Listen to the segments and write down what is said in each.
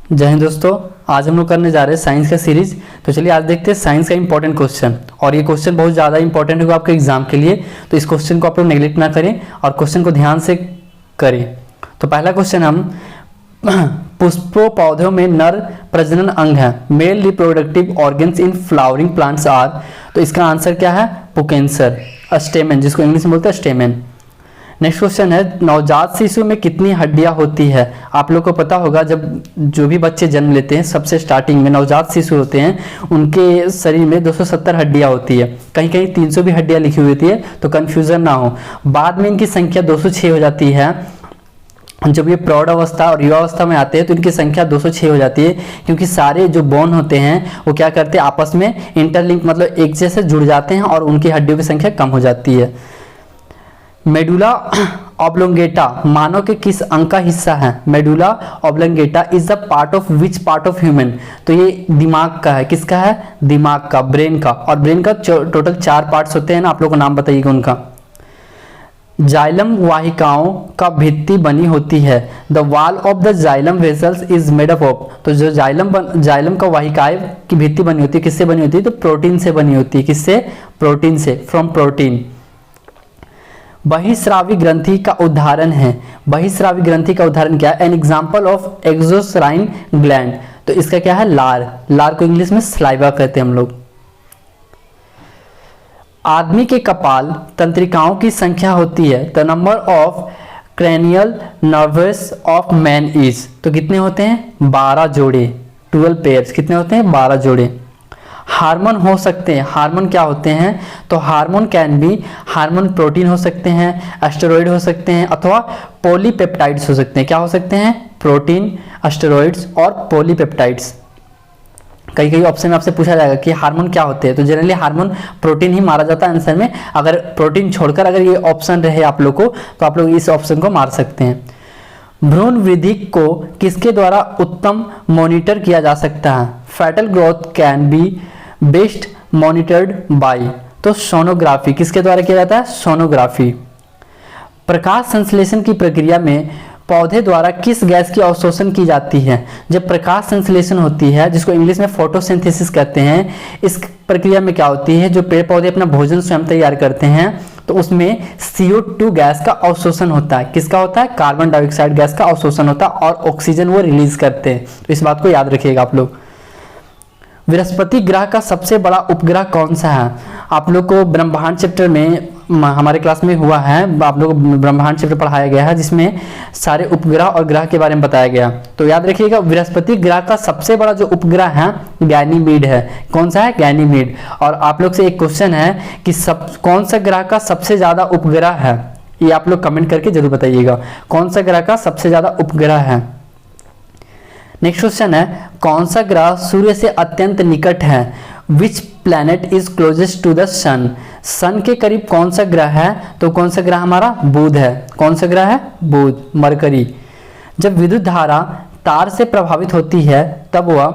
जय हिंद दोस्तों। आज हम लोग करने जा रहे हैं साइंस का सीरीज। तो चलिए आज देखते हैं साइंस का इंपॉर्टेंट क्वेश्चन, और ये क्वेश्चन बहुत ज़्यादा इंपॉर्टेंट होगा आपके एग्जाम के लिए। तो इस क्वेश्चन को आप लोग नेग्लेक्ट ना करें और क्वेश्चन को ध्यान से करें। तो पहला क्वेश्चन हम पुष्पों पौधों में नर प्रजनन अंग है। Male reproductive organs in flowering plants are. तो इसका आंसर क्या है? पुकेंसर, स्टेमन, जिसको इंग्लिश में बोलते हैं स्टेमन। नेक्स्ट क्वेश्चन है नवजात शिशु में कितनी हड्डियां होती है? आप लोग को पता होगा जब जो भी बच्चे जन्म लेते हैं सबसे स्टार्टिंग में नवजात शिशु होते हैं उनके शरीर में 270 हड्डियां होती है। कहीं कहीं 300 भी हड्डियां लिखी हुई होती है, तो कंफ्यूजन ना हो। बाद में इनकी संख्या 206 हो जाती है। जब ये प्रौढ़ अवस्था और युवा अवस्था में आते हैं तो इनकी संख्या 206 हो जाती है, क्योंकि सारे जो बोन होते हैं वो क्या करते हैं, आपस में इंटरलिंक मतलब एक जैसे जुड़ जाते हैं और उनकी हड्डियों की संख्या कम हो जाती है। मेडुला ऑब्लोंगेटा मानव के किस अंग का हिस्सा है? Medulla oblongata is the part of which part of human? तो ये दिमाग का है। किसका है? दिमाग का, ब्रेन का। और ब्रेन का टोटल 4 पार्ट्स होते हैं ना, आप लोग को नाम बताइएगा उनका। जाइलम वाहिकाओं का भित्ति बनी होती है। The wall of the xylem vessels is made up of. तो जो जाइलम का वाहिकाएं की भित्ति बनी होती है किससे बनी होती है? तो प्रोटीन से बनी होती है। किससे? प्रोटीन से, फ्रॉम प्रोटीन। बहिस्रावी ग्रंथि का उदाहरण है। बहिस्रावी ग्रंथि का उदाहरण क्या है? An example of exocrine gland. तो इसका क्या है? लार। लार को इंग्लिश में सलाइवा कहते हैं हम लोग। आदमी के कपाल तंत्रिकाओं की संख्या होती है। The number of cranial nerves of man is. तो कितने होते हैं? 12 जोड़े, 12 पेयर्स। कितने होते हैं? 12 जोड़े। हार्मोन हो सकते हैं। हार्मोन क्या होते हैं? तो hormone can be, hormone protein हो सकते हैं, एस्टेरॉइड हो सकते हैं, अथवा पॉलीपेप्टाइड्स हो सकते हैं। क्या हो सकते हैं? प्रोटीन, एस्टेरॉइड्स और पॉलीपेप्टाइड्स। कई कई ऑप्शन में आपसे पूछा जाएगा कि हार्मोन क्या होते हैं, तो जनरली हार्मोन प्रोटीन ही मारा जाता है आंसर में। अगर प्रोटीन छोड़कर अगर ये ऑप्शन रहे आप लोग को, तो आप लोग इस ऑप्शन को मार सकते हैं। भ्रूण वृद्धि को किसके द्वारा उत्तम मॉनिटर किया जा सकता है? Fatal growth can be best monitored by. तो सोनोग्राफी किसके द्वारा किया जाता है? सोनोग्राफी। प्रकाश संश्लेषण की प्रक्रिया में पौधे द्वारा किस गैस की अवशोषण की जाती है? जब प्रकाश संश्लेषण होती है, जिसको इंग्लिश में फोटोसिंथेसिस कहते हैं, इस प्रक्रिया में क्या होती है, जो पेड़ पौधे अपना भोजन स्वयं तैयार करते हैं, तो उसमें CO2 गैस का अवशोषण होता है। किसका होता है? कार्बन डाइऑक्साइड गैस का अवशोषण होता है और ऑक्सीजन वो रिलीज करते हैं। तो इस बात को याद रखिएगा आप लोग। बृहस्पति ग्रह का सबसे बड़ा उपग्रह कौन सा है? आप लोग को ब्रह्मांड चैप्टर में हमारे क्लास में हुआ है, आप लोग को ब्रह्मांड चैप्टर पढ़ाया गया है, जिसमें सारे उपग्रह और ग्रह के बारे में बताया गया। तो याद रखिएगा बृहस्पति ग्रह का सबसे बड़ा जो उपग्रह है गैनीमीड है। कौन सा है? गैनीमीड। और आप लोग से एक क्वेश्चन है कि कौन सा ग्रह का सबसे ज्यादा उपग्रह है? ये आप लोग कमेंट करके जरूर बताइएगा, कौन सा ग्रह का सबसे ज्यादा उपग्रह है। नेक्स्ट क्वेश्चन है कौन सा ग्रह सूर्य से अत्यंत निकट है? Which planet is closest to the sun. Sun के करीब कौन सा ग्रह है? तो कौन सा ग्रह हमारा? बुध है। कौन सा ग्रह है? बुध, मरकरी। जब विद्युत धारा तार से प्रभावित होती है तब वह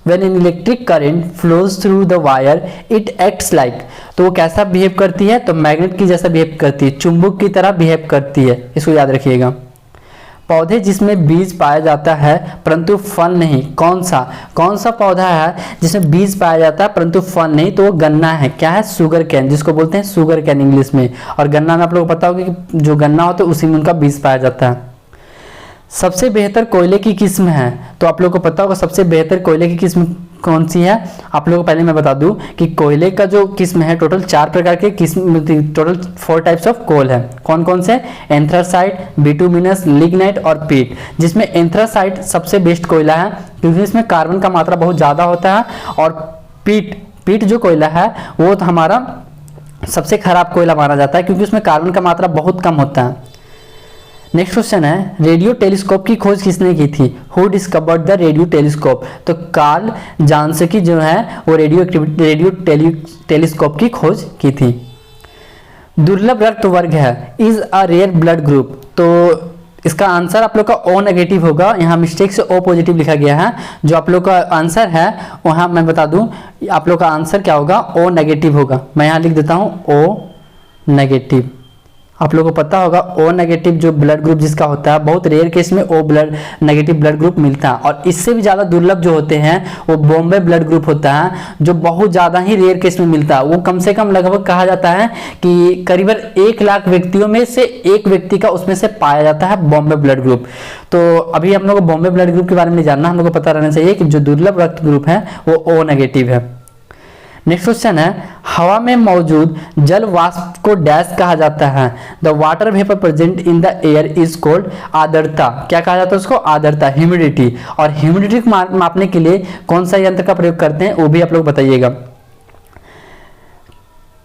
when an electric current flows through the wire it acts like. तो वो कैसा बिहेव करती है? तो मैग्नेट की जैसा बिहेव करती है, चुंबक की तरह बिहेव करती है। इसको याद रखिएगा। पौधे जिसमें बीज पाया जाता है परंतु फल नहीं, कौन सा पौधा है जिसमें बीज पाया जाता है परंतु फल नहीं? तो वो गन्ना है। क्या है? शुगर कैन, जिसको बोलते हैं शुगर कैन इंग्लिश में। और गन्ना में आप लोगों को पता होगा कि जो गन्ना होता है उसी में उनका बीज पाया जाता है। सबसे बेहतर कोयले की किस्म है? तो आप लोगों को पता होगा सबसे बेहतर कोयले की किस्म कौन सी है? आप लोगों को पहले मैं बता दूं कि कोयले का जो किस्म है टोटल 4 प्रकार के किस्म, टोटल 4 टाइप्स ऑफ कोल है। कौन कौन से? एंथ्रासाइट, बिटुमिनस, लिग्नाइट और पीट। जिसमें एंथ्रासाइट सबसे बेस्ट कोयला है क्योंकि इसमें कार्बन का मात्रा बहुत ज़्यादा होता है। और पीट जो कोयला है वो तो हमारा सबसे खराब कोयला माना जाता है क्योंकि उसमें कार्बन का मात्रा बहुत कम होता है। नेक्स्ट क्वेश्चन है रेडियो टेलीस्कोप की खोज किसने की थी? Who discovered the radio telescope. तो कार्ल जानस्की जो है वो रेडियो टेलीस्कोप की खोज की थी। दुर्लभ रक्त वर्ग है is a rare blood group. तो इसका आंसर आप लोग का O नेगेटिव होगा। यहाँ मिस्टेक से O पॉजिटिव लिखा गया है। जो आप लोग का आंसर है वहाँ मैं बता दूं आप लोग का आंसर क्या होगा? O नेगेटिव होगा। मैं यहाँ लिख देता हूँ O नेगेटिव। आप लोगों को पता होगा ओ नेगेटिव जो ब्लड ग्रुप जिसका होता है, बहुत रेयर केस में O blood negative blood group मिलता है, और इससे भी ज़्यादा दुर्लभ जो होते हैं वो बॉम्बे ब्लड ग्रुप होता है, जो बहुत ज़्यादा ही रेयर केस में मिलता है। वो कम से कम लगभग कहा जाता है कि करीबन 1 लाख व्यक्तियों में से एक व्यक्ति का उसमें से पाया जाता है बॉम्बे ब्लड ग्रुप। तो अभी हम लोग को बॉम्बे ब्लड ग्रुप के बारे में नहीं जानना, हम लोग को पता रहना चाहिए कि जो दुर्लभ रक्त ग्रुप है वो ओ नेगेटिव है। नेक्स्ट क्वेश्चन है, हवा में मौजूद जल वाष्प को डैश कहा जाता है? The water vapour present in the air is called आर्द्रता। क्या कहा जाता है उसको? आर्द्रता, ह्यूमिडिटी। और ह्यूमिडिटी को मापने के लिए कौन सा यंत्र का प्रयोग करते हैं वो भी आप लोग बताइएगा।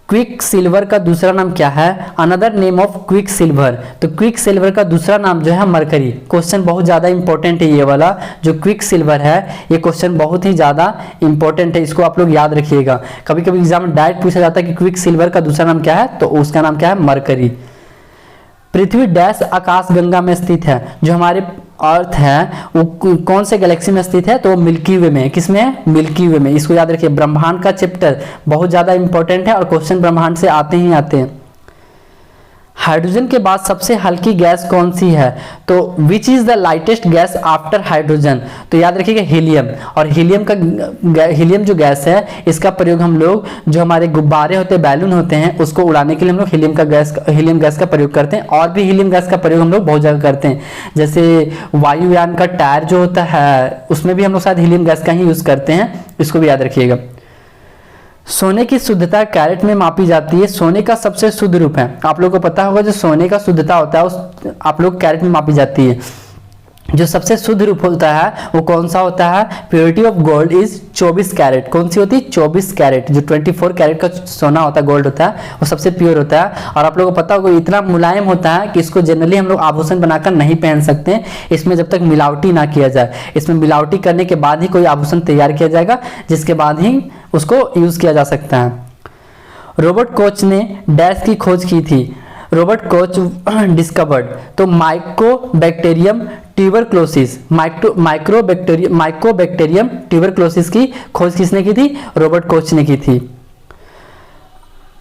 क्विक सिल्वर का दूसरा नाम क्या है? Another name of quick silver. तो क्विक सिल्वर का दूसरा नाम जो है मरकरी। क्वेश्चन बहुत ज्यादा इंपॉर्टेंट है ये वाला, जो क्विक सिल्वर है ये क्वेश्चन बहुत ही ज्यादा इंपॉर्टेंट है, इसको आप लोग याद रखिएगा। कभी कभी एग्जाम में डायरेक्ट पूछा जाता है कि क्विक सिल्वर का दूसरा नाम क्या है, तो उसका नाम क्या है? मरकरी। पृथ्वी डैश आकाशगंगा में स्थित है। जो हमारे अर्थ है वो कौन से गैलेक्सी में स्थित है? तो मिल्की वे में। किसमें है? मिल्की वे में। इसको याद रखिए। ब्रह्मांड का चैप्टर बहुत ज्यादा इंपॉर्टेंट है और क्वेश्चन ब्रह्मांड से आते ही आते हैं। हाइड्रोजन के बाद सबसे हल्की गैस कौन सी है? तो which is the lightest gas after hydrogen? तो याद रखिएगा हीलियम। और हीलियम जो गैस है इसका प्रयोग हम लोग जो हमारे गुब्बारे होते हैं, बैलून होते हैं, उसको उड़ाने के लिए हम लोग हीलियम गैस का प्रयोग करते हैं। और भी हीलियम गैस का प्रयोग हम लोग बहुत जगह करते हैं, जैसे वायुयान का टायर जो होता है उसमें भी हम लोग शायद हीलियम गैस का ही यूज करते हैं, इसको भी याद रखिएगा। सोने की शुद्धता कैरेट में मापी जाती है। सोने का सबसे शुद्ध रूप है, आप लोगों को पता होगा जो सोने का शुद्धता होता है उस आप लोग कैरेट में मापी जाती है। जो सबसे शुद्ध रूप होता है वो कौन सा होता है? Purity of gold is 24 carat. कौन सी होती है? 24 कैरेट। जो 24 कैरेट का सोना होता है, गोल्ड होता है, वो सबसे प्योर होता है। और आप लोगों को पता होगा इतना मुलायम होता है कि इसको जनरली हम लोग आभूषण बनाकर नहीं पहन सकते हैं, इसमें जब तक मिलावटी ना किया जाए। इसमें मिलावटी करने के बाद ही कोई आभूषण तैयार किया जाएगा, जिसके बाद ही उसको यूज किया जा सकता है। रॉबर्ट कोच ने डैश की खोज की थी। रॉबर्ट कोच डिस्कवर्ड तो माइकोबैक्टीरियम ट्यूबरक्लोसिस। माइकोबैक्टीरियम ट्यूबरक्लोसिस की खोज किसने की थी? रॉबर्ट कोच ने की थी।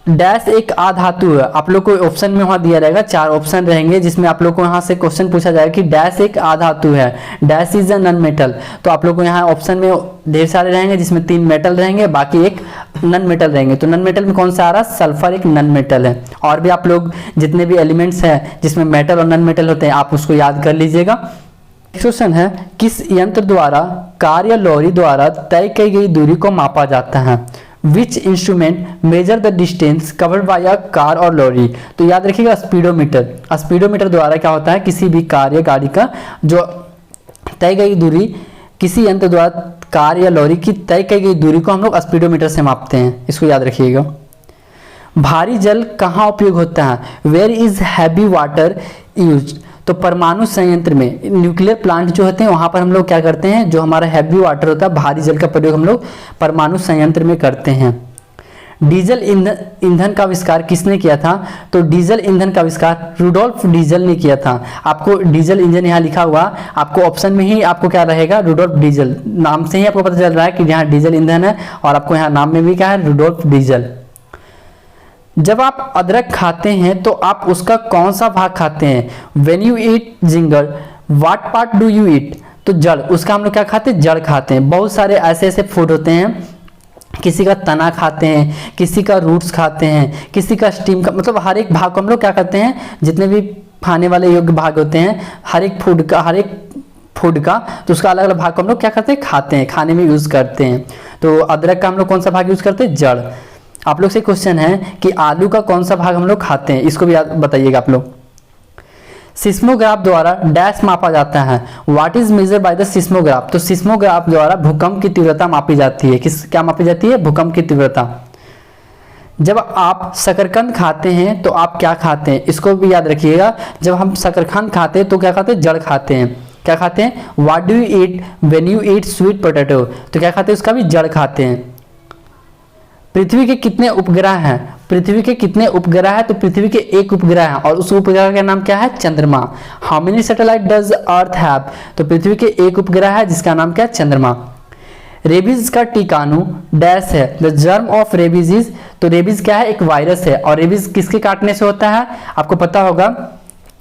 डैश एक आधातु है। आप लोग को ऑप्शन में वहां दिया रहेगा, 4 ऑप्शन रहेंगे जिसमें आप लोग को यहाँ से क्वेश्चन पूछा जाएगा कि डैश एक आधातु है, dash is a non metal. तो आप लोग को यहाँ ऑप्शन में ढेर सारे रहेंगे जिसमें 3 मेटल रहेंगे, बाकी एक नॉन मेटल रहेंगे। तो नॉन मेटल में कौन सा आ रहा है? सल्फर एक नॉन मेटल है। और भी आप लोग जितने भी एलिमेंट्स हैं जिसमें मेटल और नॉन मेटल होते हैं आप उसको याद कर लीजिएगा। क्वेश्चन है, किस यंत्र द्वारा कार या लॉरी द्वारा तय की गई दूरी को मापा जाता है? Which instrument measure the distance covered by a car और लॉरी? तो याद रखिएगा स्पीडोमीटर। स्पीडोमीटर द्वारा क्या होता है? किसी भी कार या गाड़ी का जो तय गई दूरी, किसी यंत्र द्वारा कार या लॉरी की तय की गई दूरी को हम लोग स्पीडोमीटर से मापते हैं, इसको याद रखिएगा। भारी जल कहाँ उपयोग होता है? Where is heavy water use? तो परमाणु संयंत्र में, न्यूक्लियर प्लांट जो होते हैं वहां पर हम लोग क्या करते हैं, जो हमारा हैवी वाटर होता है, भारी जल का प्रयोग हम लोग परमाणु संयंत्र में करते हैं। डीजल ईंधन का आविष्कार किसने किया था? तो डीजल ईंधन का आविष्कार रुडोल्फ डीजल ने किया था। आपको डीजल इंजन यहाँ लिखा हुआ, आपको ऑप्शन में ही आपको क्या रहेगा? Rudolf Diesel. नाम से ही आपको पता चल रहा है कि यहाँ डीजल ईंधन है, और आपको यहाँ नाम में भी क्या है? Rudolf Diesel. जब आप अदरक खाते हैं तो आप उसका कौन सा भाग खाते हैं? When you eat ginger, what part do you eat? तो जड़, उसका हम लोग क्या खाते हैं? जड़ खाते हैं। बहुत सारे ऐसे फूड होते हैं, किसी का तना खाते हैं, किसी का रूट्स खाते हैं, किसी का स्टीम का, मतलब हर एक भाग को हम लोग क्या करते हैं, जितने भी खाने वाले योग्य भाग होते हैं हर एक फूड का तो उसका अलग अलग भाग को हम लोग क्या करते हैं? खाते हैं, खाने में यूज करते हैं। तो अदरक का हम लोग कौन सा भाग यूज करते हैं? जड़। आप लोग से क्वेश्चन है कि आलू का कौन सा भाग हम लोग खाते हैं, इसको भी बताइएगा आप लोग। सिस्मोग्राफ द्वारा डैश मापा जाता है। What is measure by the seismograph? तो सिस्मोग्राफ द्वारा भूकंप की तीव्रता मापी जाती है। क्या मापी जाती है? भूकंप की तीव्रता। जब आप शकरकंद खाते हैं तो आप क्या खाते हैं? इसको भी याद रखिएगा। जब हम शकरकंद खाते हैं तो क्या खाते हैं? जड़ खाते हैं। क्या खाते हैं? What do you eat when you eat sweet potato? तो क्या खाते हैं? उसका भी जड़ खाते हैं। पृथ्वी के कितने उपग्रह हैं? पृथ्वी के कितने उपग्रह है? तो पृथ्वी के एक उपग्रह है, और उस उपग्रह का नाम क्या है? चंद्रमा। How many satellite does earth have? तो पृथ्वी के एक उपग्रह है जिसका नाम क्या है? चंद्रमा। रेबीज का टीकाणु डैश है, the germ of rabies is, तो रेबीज क्या है, एक वायरस है, और रेबीज किसके काटने से होता है आपको पता होगा।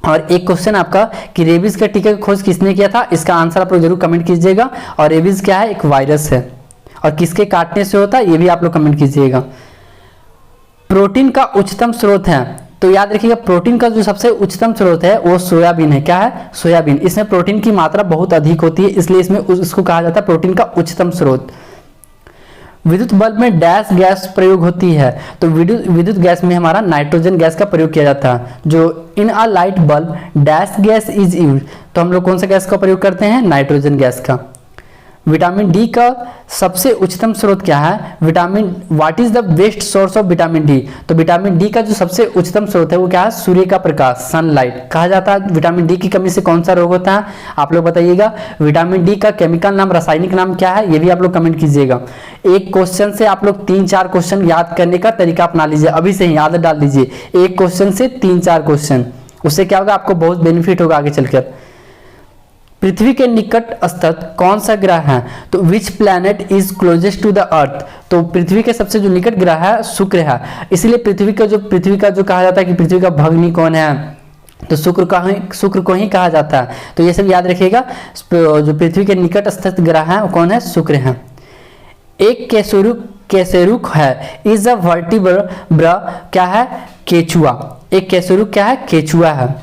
और एक क्वेश्चन आपका कि रेबीज का टीका की खोज किसने किया था, इसका आंसर आप लोग जरूर कमेंट कीजिएगा। और रेबीज क्या है, एक वायरस है, और किसके काटने से होता है ये भी आप लोग कमेंट कीजिएगा। प्रोटीन का उच्चतम स्रोत है, तो याद रखिएगा प्रोटीन का जो सबसे उच्चतम स्रोत है वो सोयाबीन है। क्या है, सोयाबीन। इसमें प्रोटीन की मात्रा बहुत अधिक होती है, इसलिए इसमें इसको कहा जाता है प्रोटीन का उच्चतम स्रोत। विद्युत बल्ब में डैश गैस प्रयोग होती है, तो विद्युत गैस में हमारा नाइट्रोजन गैस का प्रयोग किया जाता है। जो in a light bulb dash gas is use, तो हम लोग कौन सा गैस का प्रयोग करते हैं, नाइट्रोजन गैस का। विटामिन डी का सबसे उच्चतम स्रोत क्या है, what is the best source of vitamin D, तो विटामिन डी का जो सबसे उच्चतम स्रोत है वो क्या है, सूर्य का प्रकाश, सनलाइट कहा जाता है। विटामिन डी की कमी से कौन सा रोग होता है आप लोग बताइएगा। विटामिन डी का केमिकल नाम, रासायनिक नाम क्या है, ये भी आप लोग कमेंट कीजिएगा। एक क्वेश्चन से आप लोग 3-4 क्वेश्चन याद करने का तरीका अपना लीजिए, अभी से ही आदत डाल दीजिए। एक क्वेश्चन से 3-4 क्वेश्चन, उससे क्या होगा, आपको बहुत बेनिफिट होगा आगे चलकर। पृथ्वी के निकट स्थित कौन सा ग्रह है, तो which planet is closest to the earth, तो पृथ्वी के सबसे जो निकट ग्रह है शुक्र है, इसलिए पृथ्वी का जो कहा जाता है कि पृथ्वी का भगिनी कौन है, तो शुक्र को ही कहा जाता है। तो ये सब याद रखिएगा, जो पृथ्वी के निकट स्थित ग्रह है वो कौन है, शुक्र है। एक कैसेरुक है, इज अ वर्टिब्रा, क्या है, केचुआ। एक कैसेरुक क्या है, केचुआ है।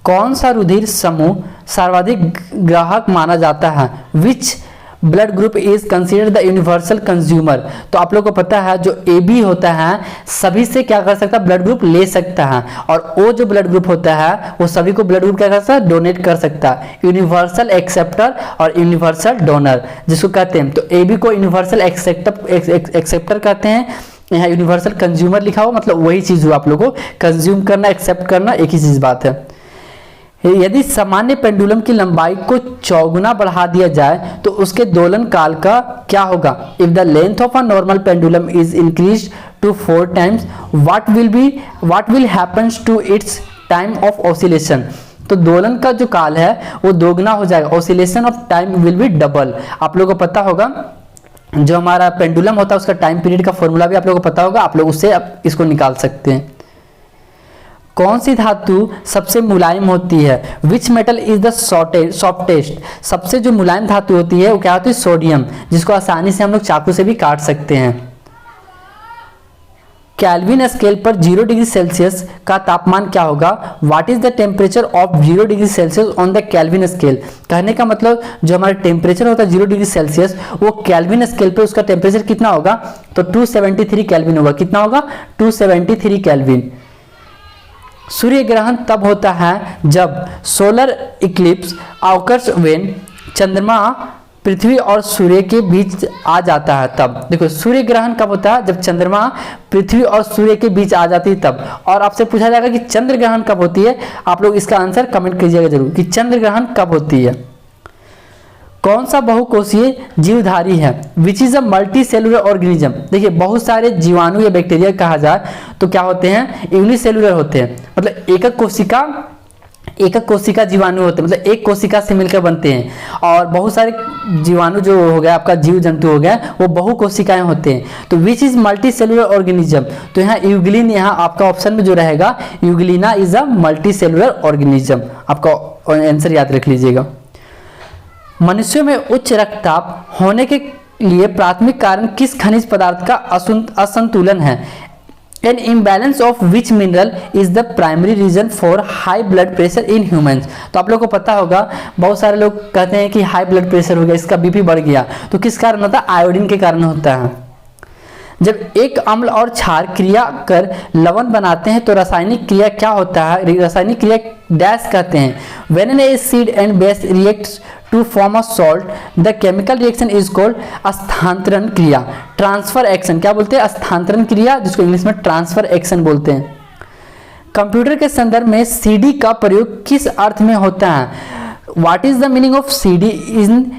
कौन सा रुधिर समूह सर्वाधिक ग्राहक माना जाता है, which blood group is considered the universal consumer, तो आप लोग को पता है जो AB होता है सभी से क्या कर सकता है, ब्लड ग्रुप ले सकता है, और O जो ब्लड ग्रुप होता है वो सभी को ब्लड ग्रुप क्या कर सकता है, डोनेट कर सकता है। यूनिवर्सल एक्सेप्टर और यूनिवर्सल डोनर जिसको कहते हैं, तो AB को यूनिवर्सल एक्सेप्टर कहते हैं, यहाँ यूनिवर्सल कंज्यूमर लिखा हो, मतलब वही चीज हुआ, आप लोगों को कंज्यूम करना, एक्सेप्ट करना एक ही चीज बात है। यदि सामान्य पेंडुलम की लंबाई को 4 गुना बढ़ा दिया जाए तो उसके दोलन काल का क्या होगा, if the length of a normal pendulum is increase to 4 times what will happens to its time of oscillation, तो दोलन का जो काल है वो दोगुना हो जाएगा, oscillation of time will be double. आप लोगों को पता होगा जो हमारा पेंडुलम होता है उसका टाइम पीरियड का फॉर्मूला भी आप लोगों को पता होगा, आप लोग उससे इसको निकाल सकते हैं। कौन सी धातु सबसे मुलायम होती है, which metal is the softest, सबसे जो मुलायम धातु होती है वो क्या होती है, सोडियम, जिसको आसानी से हम लोग चाकू से भी काट सकते हैं। केल्विन स्केल पर 0 डिग्री सेल्सियस का तापमान क्या होगा, what is the temperature of 0 degree Celsius on the kelvin scale, कहने का मतलब जो हमारा टेम्परेचर होता है 0 डिग्री सेल्सियस वो केल्विन स्केल पे उसका टेम्परेचर कितना होगा, तो 273 केल्विन होगा। कितना होगा, 273 केल्विन। सूर्य ग्रहण तब होता है जब सोलर इक्लिप्स ऑकर्स व्हेन चंद्रमा पृथ्वी और सूर्य के बीच आ जाता है, तब देखो सूर्य ग्रहण कब होता है, जब चंद्रमा पृथ्वी और सूर्य के बीच आ जाती है तब। और आपसे पूछा जाएगा कि चंद्र ग्रहण कब होती है, आप लोग इसका आंसर कमेंट कीजिएगा जरूर कि चंद्र ग्रहण कब होती है। कौन सा बहुकोषीय जीवधारी है, which is a multi cellular organism, देखिए बहुत सारे जीवाणु या बैक्टीरिया कहा जाए तो क्या होते हैं, यूनिसेलुलर होते हैं, मतलब एकक कोशिका जीवाणु होते हैं, मतलब एक कोशिका से मिलकर बनते हैं। और बहुत सारे जीवाणु जो हो गया आपका जीव जंतु हो गया वो बहुकोशिकाएं होते हैं। तो which is multi cellular organism, तो यहाँ यूग्लिन, यहाँ आपका ऑप्शन में जो रहेगा Euglena is a multi cellular organism, आपका आंसर याद रख लीजिएगा। मनुष्यों में उच्च रक्तचाप होने के लिए प्राथमिक कारण किस खनिज पदार्थ का असंतुलन है, an imbalance of which mineral is the primary reason for high blood pressure in humans, तो आप लोग को पता होगा बहुत सारे लोग कहते हैं कि हाई ब्लड प्रेशर हो गया, इसका बीपी बढ़ गया, तो किस कारण होता है, आयोडीन के कारण होता है। जब एक अम्ल और क्षार क्रिया कर लवण बनाते हैं तो रासायनिक क्रिया क्या होता है, रासायनिक क्रिया डैश कहते हैं। When an acid and base reacts to form a salt the chemical reaction is called स्थानांतरण क्रिया, ट्रांसफर एक्शन, क्या बोलते हैं, स्थानांतरण क्रिया, जिसको इंग्लिश में ट्रांसफर एक्शन बोलते हैं। कंप्यूटर के संदर्भ में CD का प्रयोग किस अर्थ में होता है, what is the meaning of CD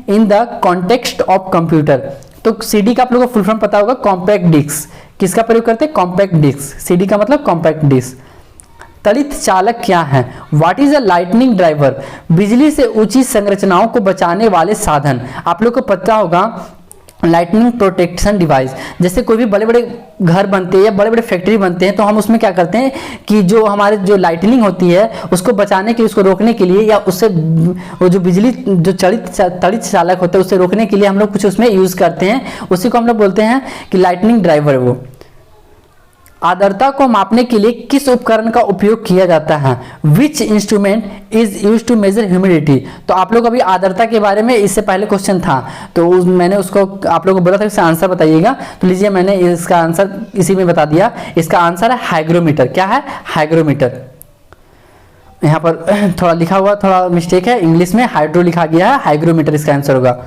in the context of computer, तो CD का आप लोगों को फुल फॉर्म पता होगा, कॉम्पैक्ट डिस्क, किसका प्रयोग करते हैं, कॉम्पैक्ट डिस्क, CD का मतलब कॉम्पैक्ट डिस्क। तड़ित चालक क्या है? What is a lightning driver? बिजली से ऊंची संरचनाओं को बचाने वाले साधन। आप लोग को पता होगा लाइटनिंग प्रोटेक्शन डिवाइस, जैसे कोई भी बड़े बड़े घर बनते हैं या बड़े बड़े फैक्ट्री बनते हैं तो हम उसमें क्या करते हैं कि जो हमारे जो लाइटनिंग होती है उसको बचाने के, उसको रोकने के लिए, या उससे वो जो बिजली जो तड़ित चालक होता है उससे रोकने के लिए हम लोग कुछ उसमें यूज करते हैं, उसी को हम लोग बोलते हैं कि लाइटनिंग ड्राइवर। वो आर्द्रता को मापने के लिए किस उपकरण का उपयोग किया जाता है? Which instrument is use to measure humidity? तो आप लोग अभी आर्द्रता के बारे में इससे पहले क्वेश्चन था तो मैंने उसको आप लोगों को बोला था इसका आंसर बताइएगा, तो लीजिए मैंने इसका आंसर इसी में बता दिया। इसका आंसर है हाइग्रोमीटर। क्या है? हाइग्रोमीटर। यहाँ पर थोड़ा लिखा हुआ थोड़ा मिस्टेक है, इंग्लिश में हाइड्रो लिखा गया है, हाइग्रोमीटर इसका आंसर होगा।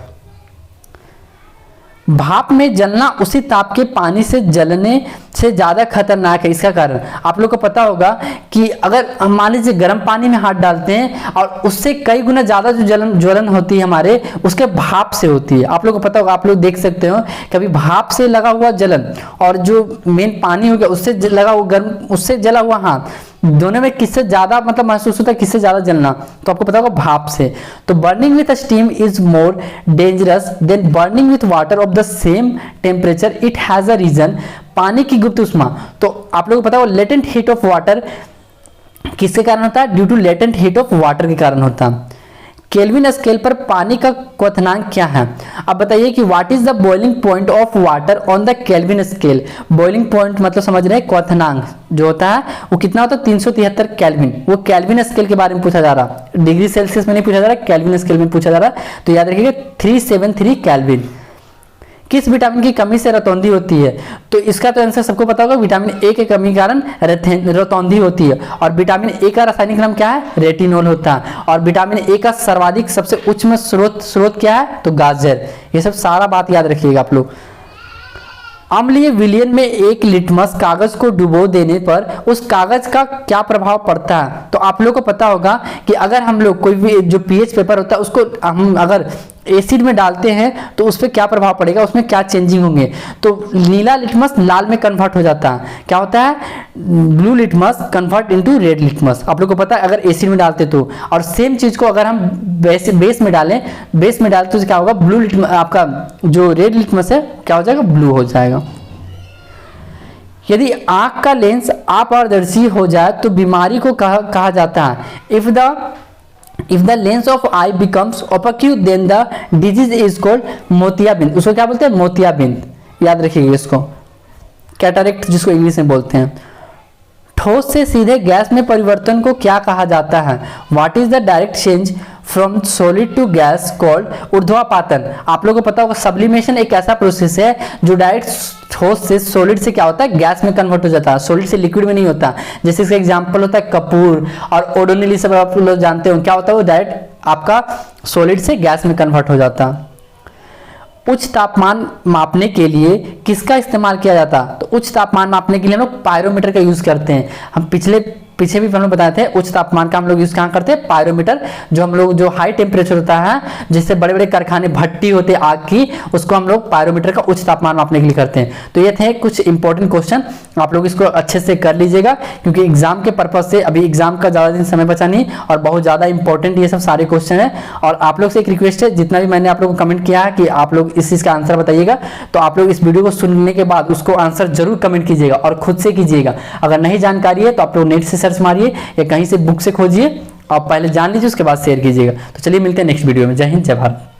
भाप में जलना उसी ताप के पानी से जलने से ज्यादा खतरनाक है, इसका कारण आप लोग को पता होगा कि अगर हम मान लीजिए गर्म पानी में हाथ डालते हैं और उससे कई गुना ज्यादा जो ज्वलन होती है हमारे उसके भाप से होती है। आप लोग को पता होगा, आप लोग देख सकते हो कभी भाप से लगा हुआ जलन और जो मेन पानी हो गया उससे लगा हुआ गर्म, उससे जला हुआ हाथ, दोनों में किससे ज्यादा मतलब महसूस होता है, किससे ज्यादा जलना? तो आपको पता होगा भाप से। तो burning with steam is more dangerous than burning with water of the same temperature, it has a reason. पानी की गुप्त उष्मा, तो आप लोगों को पता होगा लेटेंट हीट ऑफ वाटर किसके कारण होता है? Due to latent heat of water के कारण होता है। केल्विन स्केल पर पानी का क्वथनांक क्या है? अब बताइए कि what is the boiling point of water on the kelvin scale? Boiling point मतलब समझ रहे हैं, क्वथनांक जो होता है वो कितना होता है? 373 केल्विन। वो केल्विन स्केल के बारे में पूछा जा रहा, डिग्री सेल्सियस में नहीं पूछा जा रहा, केल्विन स्केल में पूछा जा रहा। तो याद रखिएगा 373 केल्विन। किस विटामिन की कमी से रतौंधी होती है? तो इसका तो आंसर सबको पता होगा, विटामिन ए के कमी के कारण रतौंधी होती है। और विटामिन ए का रासायनिक नाम क्या है? रेटिनोल होता है। और विटामिन ए का सर्वाधिक सबसे उच्च में स्रोत क्या है? तो गाजर। ये सब सारा बात याद रखिएगा आप लोग। अम्लीय विलयन में एक लिटमस कागज को डुबो देने पर उस कागज का क्या प्रभाव पड़ता है? तो आप लोग को पता होगा कि अगर हम लोग कोई भी जो पीएच पेपर होता है उसको हम अगर एसिड में डालते हैं तो उस पर क्या प्रभाव पड़ेगा, उसमें क्या चेंजिंग होंगे? तो नीला लिटमस लाल में कन्वर्ट हो जाता है, क्या होता है? Blue litmus convert into red litmus. आप लोग को पता है अगर एसिड में डालते तो, और सेम चीज को अगर हम बेस में डालें, बेस में डालते तो क्या होगा? ब्लू लिटमस, आपका जो रेड लिटमस है क्या हो जाएगा? ब्लू हो जाएगा। यदि आंख का लेंस अपारदर्शी हो जाए तो बीमारी को कहा जाता है? If the lens of eye becomes opaque, then the disease is called मोतियाबिंद। उसको क्या बोलते हैं? मोतियाबिंद। याद रखिएगा इसको, कैटरेक्ट जिसको इंग्लिश में बोलते हैं। ठोस से सीधे गैस में परिवर्तन को क्या कहा जाता है? What is the direct change from solid to gas called? ऊर्ध्वापातन। आप लोगों को पता होगा सब्लिमेशन एक ऐसा प्रोसेस है जो डायरेक्ट ठोस से सॉलिड से क्या होता है? गैस में कन्वर्ट हो जाता है, सॉलिड से लिक्विड में नहीं होता। जैसे इसका एग्जांपल होता है कपूर और ओडोनिल, सब आप लोग जानते हो क्या होता है? वो डायरेक्ट आपका सॉलिड से गैस में कन्वर्ट हो जाता है। उच्च तापमान मापने के लिए किसका इस्तेमाल किया जाता? तो उच्च तापमान मापने के लिए हम लोग पायरोमीटर का यूज करते हैं। हम पीछे भी हम लोग बताए थे उच्च तापमान का हम लोग यूज कहाँ करते हैं? पायरोमीटर। जो हम लोग जो हाई टेम्परेचर होता है, जिससे बड़े बड़े कारखाने भट्टी होते हैं आग की, उसको हम लोग पायरोमीटर का उच्च तापमान मापने के लिए करते हैं। तो ये थे कुछ इंपॉर्टेंट क्वेश्चन, आप लोग इसको अच्छे से कर लीजिएगा क्योंकि एग्जाम के पर्पज से अभी एग्जाम का ज्यादा दिन समय बचा नहीं और बहुत ज्यादा इंपॉर्टेंट ये सब सारे क्वेश्चन है। और आप लोग से एक रिक्वेस्ट है, जितना भी मैंने आप लोग को कमेंट किया है कि आप लोग इस चीज का आंसर बताइएगा, तो आप लोग इस वीडियो को सुनने के बाद उसको आंसर जरूर कमेंट कीजिएगा और खुद से कीजिएगा। अगर नहीं जानकारी है तो आप लोग नेट से सर्च मारिए या कहीं से बुक से खोजिए, आप पहले जान लीजिए उसके बाद शेयर कीजिएगा। तो चलिए मिलते हैं नेक्स्ट वीडियो में। जय हिंद, जय भारत।